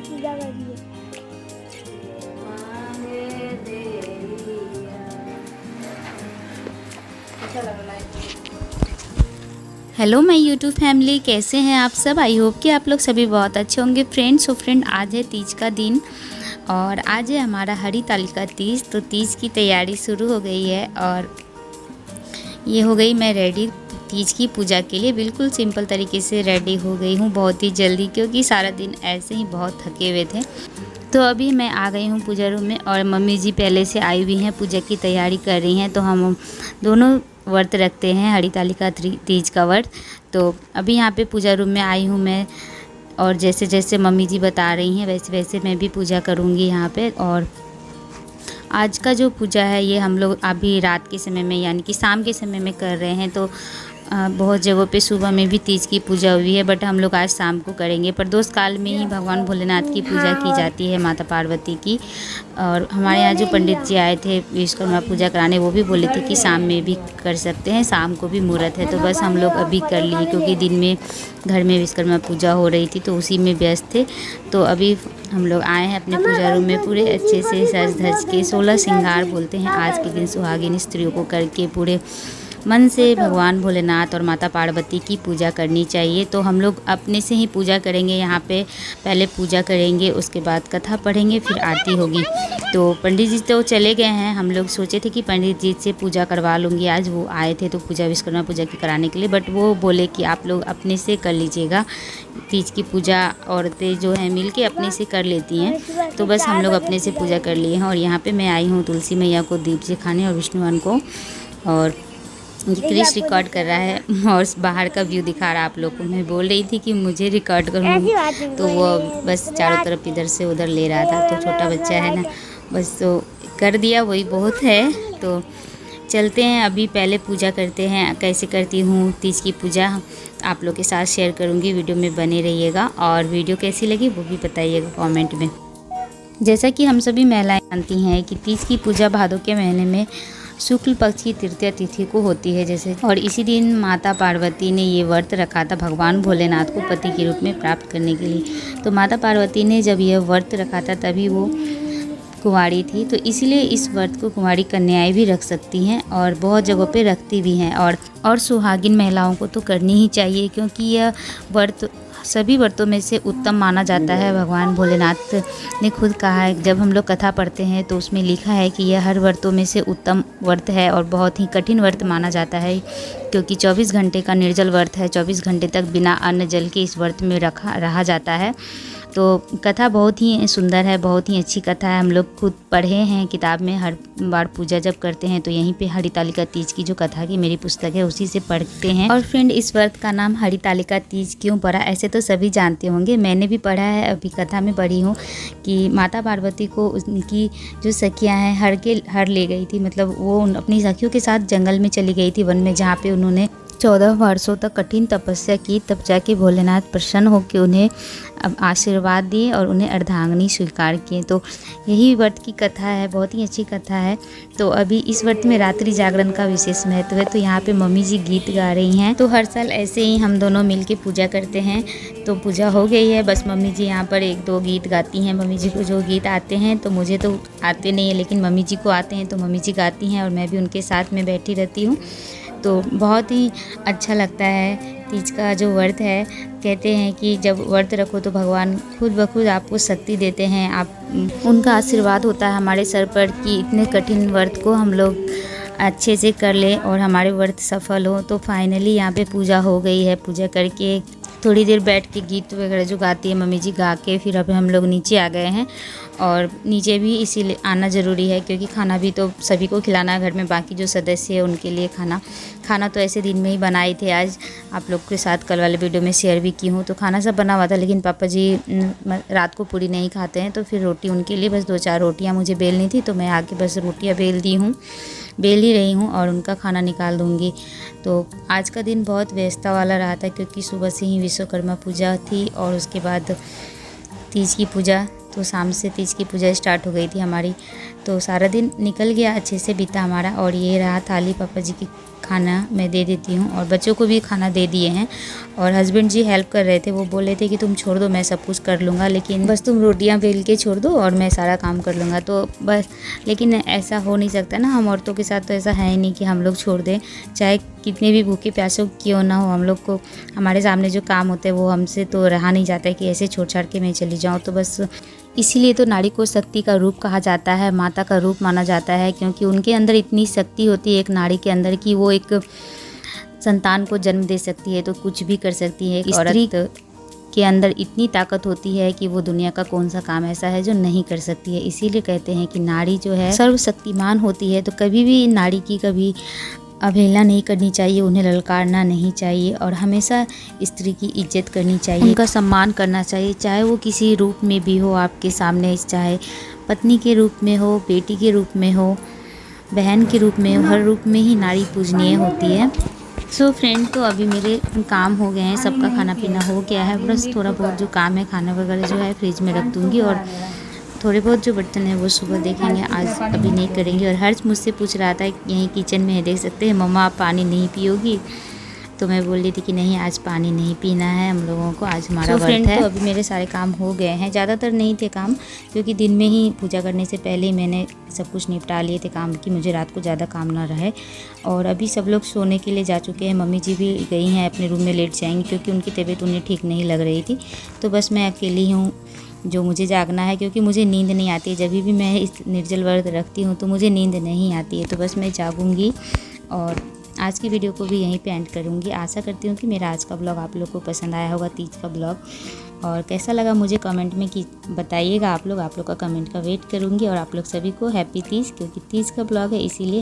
पूजा करिए। Hello my YouTube family, कैसे हैं आप सब। आई होप कि आप लोग सभी बहुत अच्छे होंगे। फ्रेंड्स आज है तीज का दिन और आज है हमारा हरितालिका तीज। तो तीज की तैयारी शुरू हो गई है और ये हो गई मैं रेडी तीज की पूजा के लिए। बिल्कुल सिंपल तरीके से रेडी हो गई हूँ बहुत ही जल्दी, क्योंकि सारा दिन ऐसे ही बहुत थके हुए थे। तो अभी मैं आ गई हूँ पूजा रूम में और मम्मी जी पहले से आई हुई हैं, पूजा की तैयारी कर रही हैं। तो हम दोनों व्रत रखते हैं, हरितालिका तीज का व्रत। तो अभी यहाँ पे पूजा रूम में आई हूँ मैं, और जैसे जैसे मम्मी जी बता रही हैं वैसे वैसे मैं भी पूजा करूँगी यहाँ पे। और आज का जो पूजा है ये हम लोग अभी रात के समय में यानी कि शाम के समय में कर रहे हैं। तो बहुत जगहों पे सुबह में भी तीज की पूजा हुई है, बट हम लोग आज शाम को करेंगे। प्रदोष काल में ही भगवान भोलेनाथ की पूजा की जाती है, माता पार्वती की। और हमारे यहाँ जो पंडित जी आए थे विश्वकर्मा पूजा कराने, वो भी बोले थे कि शाम में भी कर सकते हैं, शाम को भी मुहूर्त है। तो बस हम लोग अभी कर लिए, क्योंकि दिन में घर में विश्वकर्मा पूजा हो रही थी तो उसी में व्यस्त थे। तो अभी हम लोग आए हैं अपने पूजा रूम में पूरे अच्छे से सज धज के। 16 श्रृंगार बोलते हैं आज के दिन सुहागिन स्त्रियों को करके पूरे मन से भगवान भोलेनाथ और माता पार्वती की पूजा करनी चाहिए। तो हम लोग अपने से ही पूजा करेंगे यहाँ पे। पहले पूजा करेंगे, उसके बाद कथा पढ़ेंगे, फिर आरती होगी। तो पंडित जी तो चले गए हैं, हम लोग सोचे थे कि पंडित जी से पूजा करवा लूँगी। आज वो आए थे तो पूजा विश्वकर्मा पूजा की कराने के लिए, बट वो बोले कि आप लोग अपने से कर लीजिएगा। तीज की पूजा औरतें जो हैं मिल के अपने से कर लेती हैं। तो बस हम लोग अपने से पूजा कर लिए हैं। और यहाँ पर मैं आई हूँ तुलसी मैया को दीप दिखाने और विष्णुवान को। और क्रिश रिकॉर्ड कर रहा है और बाहर का व्यू दिखा रहा है आप लोग को। मैं बोल रही थी कि मुझे रिकॉर्ड करूँ, तो वो बस चारों तरफ इधर से उधर ले रहा था। तो छोटा बच्चा है ना, बस तो कर दिया, वही बहुत है। तो चलते हैं, अभी पहले पूजा करते हैं। कैसे करती हूँ तीज की पूजा आप लोग के साथ शेयर करूँगी, वीडियो में बने रहिएगा। और वीडियो कैसी लगी वो भी बताइएगा कमेंट में। जैसा कि हम सभी महिलाएं जानती हैं कि तीज की पूजा भादों के महीने में शुक्ल पक्ष की तृतीया तिथि को होती है जैसे। और इसी दिन माता पार्वती ने ये व्रत रखा था भगवान भोलेनाथ को पति के रूप में प्राप्त करने के लिए। तो माता पार्वती ने जब यह व्रत रखा था तभी वो कुंवारी थी। तो इसीलिए इस व्रत को कुंवारी कन्याएं भी रख सकती हैं और बहुत जगहों पे रखती भी हैं। और सुहागिन महिलाओं को तो करनी ही चाहिए, क्योंकि यह व्रत सभी व्रतों में से उत्तम माना जाता है। भगवान भोलेनाथ ने खुद कहा है, जब हम लोग कथा पढ़ते हैं तो उसमें लिखा है कि यह हर व्रतों में से उत्तम व्रत है और बहुत ही कठिन व्रत माना जाता है, क्योंकि 24 घंटे का निर्जल व्रत है। 24 घंटे तक बिना अन्न जल के इस व्रत में रहा जाता है। तो कथा बहुत ही सुंदर है, बहुत ही अच्छी कथा है। हम लोग खुद पढ़े हैं किताब में। हर बार पूजा जब करते हैं तो यहीं पे हरितालिका तीज की जो कथा की मेरी पुस्तक है उसी से पढ़ते हैं। और फ्रेंड, इस व्रत का नाम हरितालिका तीज क्यों पड़ा, ऐसे तो सभी जानते होंगे, मैंने भी पढ़ा है, अभी कथा में पढ़ी हूँ कि माता पार्वती को उनकी जो सखियाँ हैं हर ले गई थी। मतलब वो अपनी सखियों के साथ जंगल में चली गई थी, वन में, जहाँ पे उन्होंने 14 वर्षों तक कठिन तपस्या की। तब जाके भोलेनाथ प्रसन्न होकर उन्हें आशीर्वाद दिए और उन्हें अर्धांगिनी स्वीकार किए। तो यही व्रत की कथा है, बहुत ही अच्छी कथा है। तो अभी इस व्रत में रात्रि जागरण का विशेष महत्व है। तो यहाँ पे मम्मी जी गीत गा रही हैं। तो हर साल ऐसे ही हम दोनों मिलके पूजा करते हैं। तो पूजा हो गई है, बस मम्मी जी यहाँ पर 1-2 गीत गाती हैं। मम्मी जी को जो गीत आते हैं, तो मुझे तो आते नहीं है, लेकिन मम्मी जी को आते हैं तो मम्मी जी गाती हैं और मैं भी उनके साथ में बैठी रहती हूँ। तो बहुत ही अच्छा लगता है। तीज का जो व्रत है, कहते हैं कि जब व्रत रखो तो भगवान खुद ब खुद आपको शक्ति देते हैं। आप उनका आशीर्वाद होता है हमारे सर पर कि इतने कठिन व्रत को हम लोग अच्छे से कर लें और हमारे व्रत सफल हो। तो फाइनली यहाँ पे पूजा हो गई है। पूजा करके थोड़ी देर बैठ के गीत वगैरह जो गाती है मम्मी जी गा के, फिर अब हम लोग नीचे आ गए हैं। और नीचे भी इसीलिए आना ज़रूरी है, क्योंकि खाना भी तो सभी को खिलाना है। घर में बाकी जो सदस्य है उनके लिए खाना तो ऐसे दिन में ही बनाए थे। आज आप लोग के साथ कल वाले वीडियो में शेयर भी की हूँ। तो खाना सब बना हुआ था, लेकिन पापा जी रात को पूरी नहीं खाते हैं, तो फिर रोटी उनके लिए बस 2-4 रोटियाँ मुझे बेलनी थी। तो मैं आके बस रोटियाँ बेल ही रही हूँ और उनका खाना निकाल दूँगी। तो आज का दिन बहुत व्यस्तता वाला रहा था, क्योंकि सुबह से ही विश्वकर्मा पूजा थी और उसके बाद तीज की पूजा। तो शाम से तीज की पूजा स्टार्ट हो गई थी हमारी। तो सारा दिन निकल गया, अच्छे से बीता हमारा। और ये रहा थाली पापा जी की खाना मैं दे देती हूँ और बच्चों को भी खाना दे दिए हैं। और हस्बैंड जी हेल्प कर रहे थे, वो बोल रहे थे कि तुम छोड़ दो, मैं सब कुछ कर लूँगा, लेकिन बस तुम रोटियां बेल के छोड़ दो और मैं सारा काम कर लूँगा। तो बस, लेकिन ऐसा हो नहीं सकता ना, हम औरतों के साथ तो ऐसा है ही नहीं कि हम लोग छोड़ दें। चाहे कितने भी भूखे प्यासे क्यों ना हो, हम लोग को हमारे सामने जो काम होते हैं वो हमसे तो रहा नहीं जाता है कि ऐसे छोड़ छाड़ के मैं चली जाऊँ। तो बस इसीलिए तो नारी को शक्ति का रूप कहा जाता है, माता का रूप माना जाता है, क्योंकि उनके अंदर इतनी शक्ति होती है एक नारी के अंदर कि वो एक संतान को जन्म दे सकती है, तो कुछ भी कर सकती है। एक औरत के अंदर इतनी ताकत होती है कि वो दुनिया का कौन सा काम ऐसा है जो नहीं कर सकती है। इसीलिए कहते हैं कि नारी जो है सर्वशक्तिमान होती है। तो कभी भी नारी की कभी अवहेलना नहीं करनी चाहिए, उन्हें ललकारना नहीं चाहिए और हमेशा स्त्री की इज्जत करनी चाहिए, उनका सम्मान करना चाहिए, चाहे वो किसी रूप में भी हो आपके सामने, चाहे पत्नी के रूप में हो, बेटी के रूप में हो, बहन के रूप में हो, हर रूप में ही नारी पूजनीय होती है। सो फ्रेंड, तो अभी मेरे काम हो गए हैं, सबका खाना पीना हो गया है, बस थोड़ा बहुत जो काम है खाना वगैरह जो है फ्रिज में रख दूँगी और थोड़े बहुत जो बर्तन है वो सुबह देखेंगे, आज अभी नहीं करेंगे। और हर्ष मुझसे पूछ रहा था, यहीं किचन में है देख सकते हैं, मम्मा आप पानी नहीं पियोगी? तो मैं बोल रही थी कि नहीं, आज पानी नहीं पीना है हम लोगों को, आज हमारा व्रत है। तो अभी मेरे सारे काम हो गए हैं, ज़्यादातर नहीं थे काम, क्योंकि दिन में ही पूजा करने से पहले ही मैंने सब कुछ निपटा लिए थे काम की, मुझे रात को ज़्यादा काम ना रहे। और अभी सब लोग सोने के लिए जा चुके हैं, मम्मी जी भी गई हैं अपने रूम में, लेट जाएंगी क्योंकि उनकी तबीयत उन्हें ठीक नहीं लग रही थी। तो बस मैं अकेली हूँ जो मुझे जागना है, क्योंकि मुझे नींद नहीं आती है। जब भी मैं इस निर्जल व्रत रखती हूँ तो मुझे नींद नहीं आती है, तो बस मैं जागूंगी। और आज की वीडियो को भी यहीं पे एंड करूँगी। आशा करती हूँ कि मेरा आज का ब्लॉग आप लोग को पसंद आया होगा, तीज का ब्लॉग। और कैसा लगा मुझे कमेंट में कि बताइएगा आप लोग का कमेंट का वेट करूँगी। और आप लोग सभी को हैप्पी तीज, क्योंकि तीज का ब्लॉग है इसीलिए